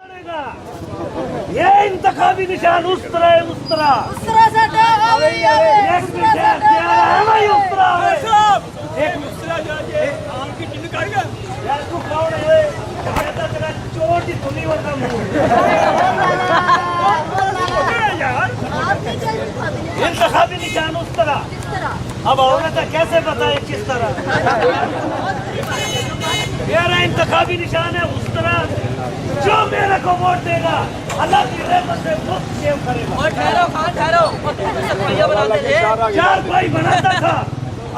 یہ انتخابی نشان اس طرح انتخابی نشان اس طرح. اب عورتیں کیسے بتائیں کس طرح؟ میرا انتخابی نشان ہے اس طرح جو میرے کو ووٹ دے گا اللہ کی رحمت سے مفت سیو کرے گا. چار بھائی بناتا تھا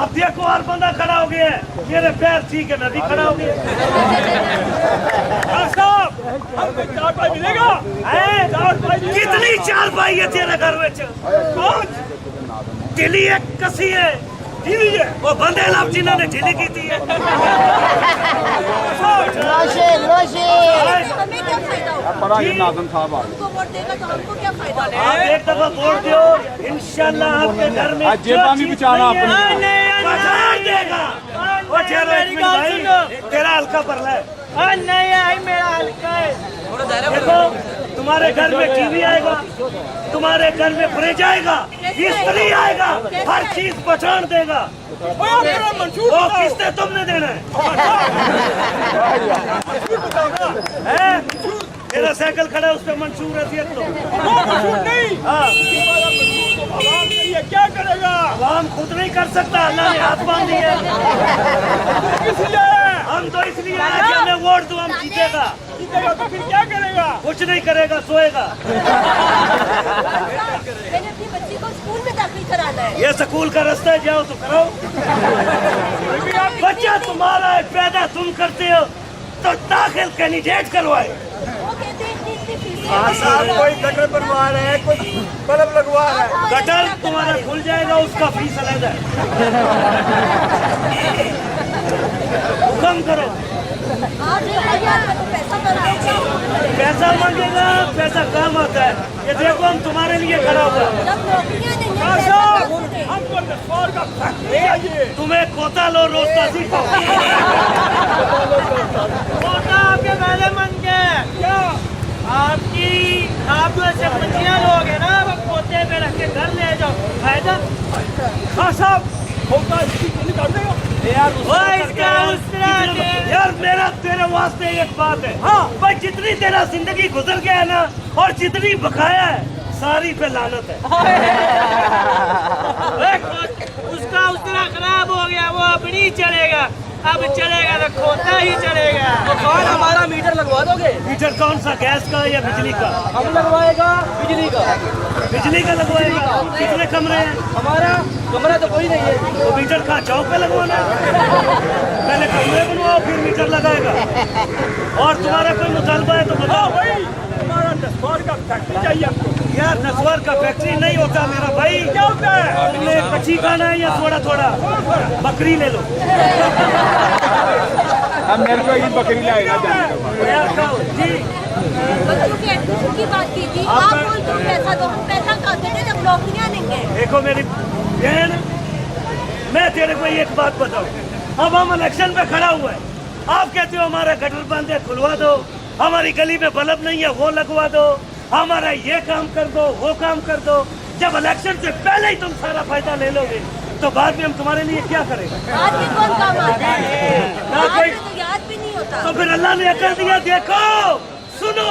اب دیکھو اور بندہ کھڑا ہو گیا ہے. میرے پیر ٹھیک ہے میں بھی کھڑا ہو گیا. چار بھائی ملے گا. کتنی چار بھائی ہے تیرے گھر میں؟ ڈھیلی ایک کسی ہے وہ بندے لاب جنہوں نے ڈھیلی کی تھی. ایک دفعہ ووٹ دو انشاءاللہ آپ کے گھر میں دے گا. تیرا ہلکا پرلا ہے. دیکھو تمہارے گھر میں ٹی وی آئے گا, تمہارے گھر میں فریج آئے گا, استری آئے گا, ہر چیز پہچان دے گا. وہ قسطیں تم نے دینا ہے. میرا سائیکل کھڑا ہے اس پہ منشور ہے دیکھ لو. کیا کرے گا عوام خود نہیں کر سکتا, اللہ نے ہاتھ باندھ دی ہے. ہم تو اس لیے آئے کہ ہمیں ووٹ دو, ہم جیتے گا. تو پھر کیا کرے گا؟ کچھ نہیں کرے گا, سوئے گا. میں نے اپنی بچی کو اسکول میں داخل کرانا ہے. یہ سکول کا راستہ ہے, جاؤ تو کرو. بچہ تمہارا ہے, پیدا تم کرتے ہو تو داخل کینڈیڈیٹ کروائے. وہ کہتے ہیں اتنی فیسیں کوئی گٹر بنوا رہا ہے, کوئی بلب لگوا رہا ہے. گٹر تمہارا کھل جائے گا, اس کا فیس علیحدہ ہے. حکم کرو. پیسہ مانگے گا, پیسہ کام آتا ہے. یہ دیکھو ہم تمہارے لیے کھڑا ہوا ہے. تمہیں کوتا لو روزہ سیکھو. کوتا آپ کے پہلے من کے آپ جو ایسے پنچیاں لوگ ہیں نا وہ کوتے پہ رکھ کے گھر لے جاؤ. فائدہ صاحب یار میرا تیرے واسطے ایک بات ہے. ہاں بھائی جتنی تیرا زندگی گزر گیا ہے نا اور جتنی بقایا ہے ساری پہ لعنت ہے. اس کا اس طرح خراب ہو گیا, وہ اب نہیں چلے گا. اب چلے گا تو کھوتا ہی چلے گا. کون ہمارا میٹر لگوا دو گے؟ میٹر کون سا, گیس کا یا بجلی کا؟ ہم لگوائے گا بجلی کا. بجلی کا لگوائے گا. کتنے کمرے ہیں؟ ہمارا کمرہ تو کوئی نہیں ہے. تو میٹر کہاں چوک پہ لگوانا ہے؟ پہلے کمرے بنواؤ پھر میٹر لگائے گا. اور تمہارا کوئی مطالبہ ہے تو بتاؤ. ہمارا نسوار کا فیکٹری چاہیے آپ کو. یار نسوار کا فیکٹری نہیں ہوتا میرا بھائی. کیا ہوتا ہے؟ تم نے کچی کھانا ہے یا تھوڑا تھوڑا بکری لے لو. میرے کو یہ بکری لائے گا جی بچوں کی ایڈمیشن کی بات کی تھی. آپ بولتے ہو پیسہ دو, ہم پیسہ کہاں سے دیں جب نوکریاں نہیں ہیں. دیکھو میری بہن, میں تیرے کو ایک بات بتاؤں. اب ہم الیکشن پہ کھڑا ہوا ہے, آپ کہتے ہو ہمارا گٹر بند ہے کھلوا دو, ہماری گلی میں بلب نہیں ہے وہ لگوا دو, ہمارا یہ کام کر دو وہ کام کر دو. جب الیکشن سے پہلے ہی تم سارا فائدہ لے لو گے تو بعد میں ہم تمہارے لیے کیا کریں گے؟ آج بھی کون کام آتا ہے, آج بھی تو یاد بھی نہیں ہوتا. تو پھر اللہ نے عقل دیا. دیکھو سنو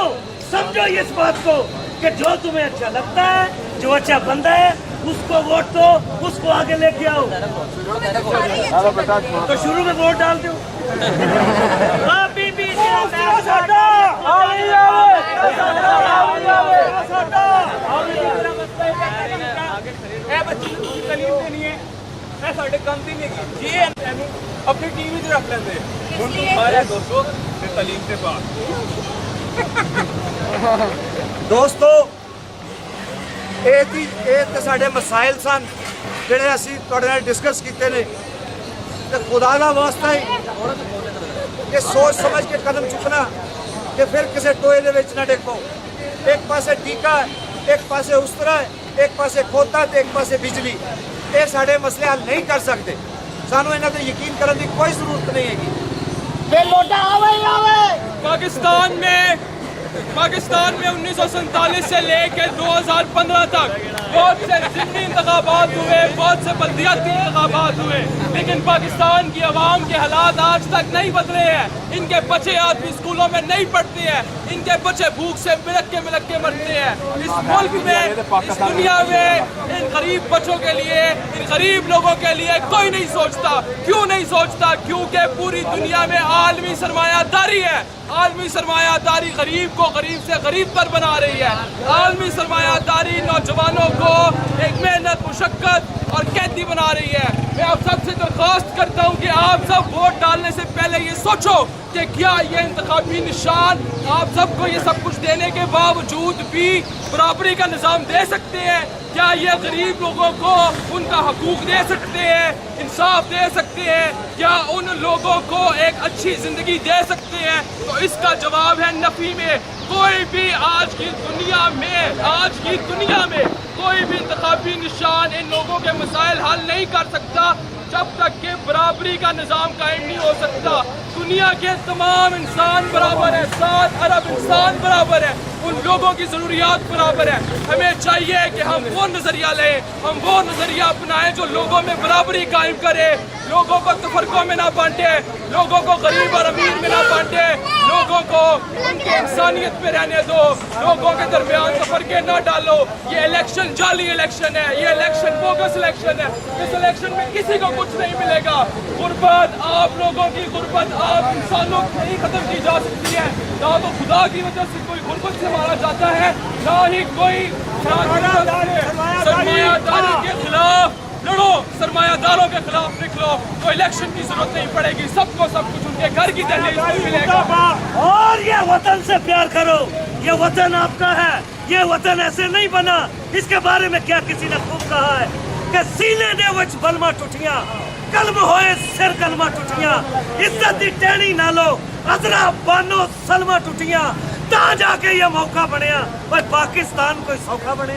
سمجھو اس بات کو کہ جو تمہیں اچھا لگتا ہے, جو اچھا بندہ ہے اس کو ووٹ دو, اس کو آگے لے کے آؤ. تو شروع میں ووٹ ڈال دو. اپنی ٹی وی رکھ لیتے سارے دوستوں تعلیم سے بات. دوستو ਇਹ ਸਾਡੇ ਮਸਾਇਲ ਸਨ ਜਿਹੜੇ ਅਸੀਂ ਤੁਹਾਡੇ ਨਾਲ ਡਿਸਕਸ ਕੀਤੇ ਨੇ. ਤੇ ਖੁਦਾ ਦਾ ਵਾਸਤਾ ਹੈ ਕਿ ਸੋਚ ਸਮਝ ਕੇ ਕਦਮ ਚੁੱਕਣਾ ਕਿ ਫਿਰ ਕਿਸੇ ਟੋਏ ਦੇ ਵਿੱਚ ਨਾ ਡਿੱਗੋ. ਇੱਕ ਪਾਸੇ ਟੀਕਾ, ਇੱਕ ਪਾਸੇ ਉਸਤਰਾ, ਇੱਕ ਪਾਸੇ ਖੋਤਾ ਤੇ ਇੱਕ ਪਾਸੇ ਬਿਜਲੀ. ਇਹ ਸਾਡੇ ਮਸਲੇ ਹੱਲ ਨਹੀਂ ਕਰ ਸਕਦੇ. ਸਾਨੂੰ ਇਹਨਾਂ ਤੇ ਯਕੀਨ ਕਰਨ ਦੀ ਕੋਈ ਜ਼ਰੂਰਤ ਨਹੀਂ ਹੈਗੀ. पाकिस्तान में पाकिस्तान में 1947 से लेकर 2015 तक बहुत से ज़िमनी इंतखाबात हुए, बहुत से बल्दियाती इंतखाबात हुए, लेकिन पाकिस्तान की आवाम के हालात आज तक नहीं बदले हैं। इनके बच्चे आज भी स्कूलों में नहीं पढ़ते हैं, इनके बच्चे भूख से मिलक के मरते हैं। इस मुल्क में, इस दुनिया में इन गरीब बच्चों के लिए, इन गरीब लोगों के लिए कोई नहीं सोचता। क्यों नहीं सोचता? क्योंकि पूरी दुनिया में आलमी सरमायादारी है। आलमी सरमायादारी गरीब को गरीब से गरीब तर बना रही है। आलमी सरमायादारी नौजवानों को एक मेहनत, मुशक्कत और कैदी बना रही है। मैं आप सबसे दरख्वास्त करता हूँ कि आप सब वोट डालने से पहले ये सोचो कि क्या ये इंतखाबी निशान आप सबको ये सब कुछ देने के बावजूद भी बराबरी का निज़ाम दे सकते हैं? क्या ये गरीब लोगों को उनका हकूक दे सकते हैं, इंसाफ दे सकते हैं? क्या उन लोगों को एक अच्छी ज़िंदगी दे सकते हैं? तो इसका जवाब है नफ़ी में। कोई भी आज की दुनिया में कोई भी इंतखाबी निशान इन लोगों के मसाइल हल नहीं कर सकता जब तक कि बराबरी का निज़ाम कायम नहीं हो सकता। दुनिया के तमाम इंसान बराबर है, 7 अरब इंसान बराबर है, उन लोगों की ज़रूरियात बराबर है। हमें चाहिए कि हम वो नज़रिया लें, हम वो नज़रिया अपनाएं जो लोगों में बराबरी कायम करे, लोगों को तफरकों में ना बांटे, लोगों को गरीब और अमीर में ना बांटे, लोगों को उनके इंसानियत पे रहने दो, लोगों के दरमियान तफरके ना डालो। ये इलेक्शन जाली इलेक्शन है, ये इलेक्शन बोगस इलेक्शन है। इस इलेक्शन में किसी को कुछ नहीं मिलेगा। गुर्बत, आप लोगों की गुर्बत आप इंसानों से ही ख़त्म की जा सकती है। ना तो खुदा की वजह से कोई गुर्बत से मारा जाता है, ना ही कोई सरमायादारी के खिलाफ लड़ो, सरमायादारों के खिलाफ निकलो, तो इलेक्शन की जरूरत नहीं पड़ेगी। सबको सब कुछ उनके घर की दहलीज में मिलेगा। और ये वतन से प्यार करो, ये वतन आपका है, ये वतन ऐसे नहीं बना। इसके बारे में क्या किसी ने खूब कहा है कि सीने दे विच बलमा टुटियां, कलम होए सिर कलमा टुटियां, इज्जत दी टहनी ना लो, अजरा बानो सलमा टुटियां, ता जाके ये मौका बनया। भाई पाकिस्तान कोई सौखा बने?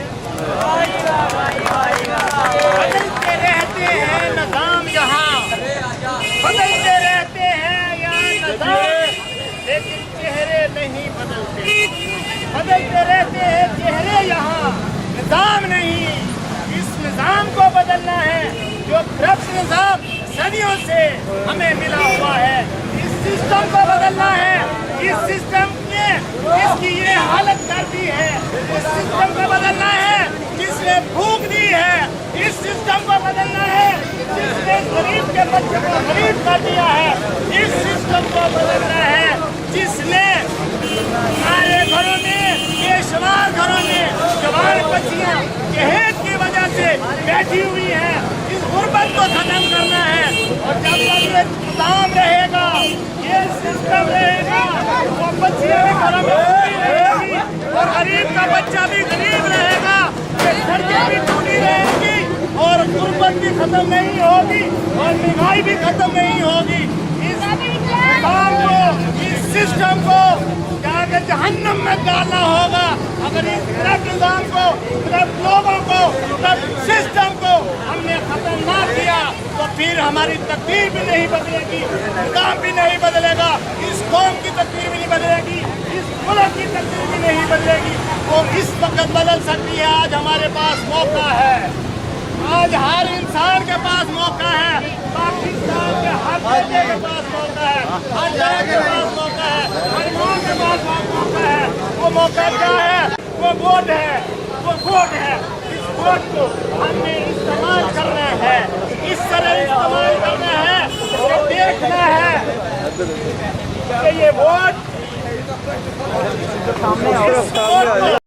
बदलते रहते हैं निज़ाम यहाँ, बदलते रहते हैं यहाँ निज़ाम, लेकिन चेहरे नहीं बदलते। बदलते रहते हैं चेहरे यहाँ, निज़ाम नहीं। इस निज़ाम को बदलना है जो करप्ट निज़ाम सदियों से हमें मिला हुआ है। इस सिस्टम को बदलना है। इस सिस्टम ने इसकी ये हालत कर दी है। इस सिस्टम को बदलना है जिसने भूख दी है। इस सिस्टम को बदलना है जिसने गरीब के बच्चे को गरीब कर दिया है। इस सिस्टम को बदलना है जिसने हमारे घरों में, बेशुमार घरों में जवान बच्चियां जहेज की वजह से बैठी हुई हैं। इस गुर्बत को खत्म करना है। और जब तक ये निज़ाम रहेगा, ये सिस्टम रहेगा, वो बच्चियां भी घरों में रहेगी और गरीब का बच्चा भी गरीब रहेगा, सड़कें भी टूटी रहेंगी और गुर्बत भी खत्म नहीं होगी और महंगाई भी खत्म नहीं होगी। इस निज़ाम को, इस सिस्टम को जाकर जहन्नम में डालना होगा। अगर इस करप्ट निज़ाम को, करप्ट लोगों को, करप्ट सिस्टम को हमने खत्म ना किया तो फिर हमारी तकदीर भी नहीं बदलेगी, निज़ाम भी नहीं बदलेगा, इस कौम की तकदीर भी नहीं बदलेगी, इस मुल्क की तकदीर भी नहीं बदलेगी। वो इस वक्त बदल सकती है। आज हमारे पास मौका है, आज हर इंसान के पास मौका है। पाकिस्तान के हर बेटे के पास मौका है, हर जगह के पास मौका है, हर माँ के पास मौका है। वो मौका क्या है? वो वोट है, वो वोट है। इस वोट को हमने इस्तेमाल करना है, इस तरह इस्तेमाल करना है, इसे देखना है कि ये वोट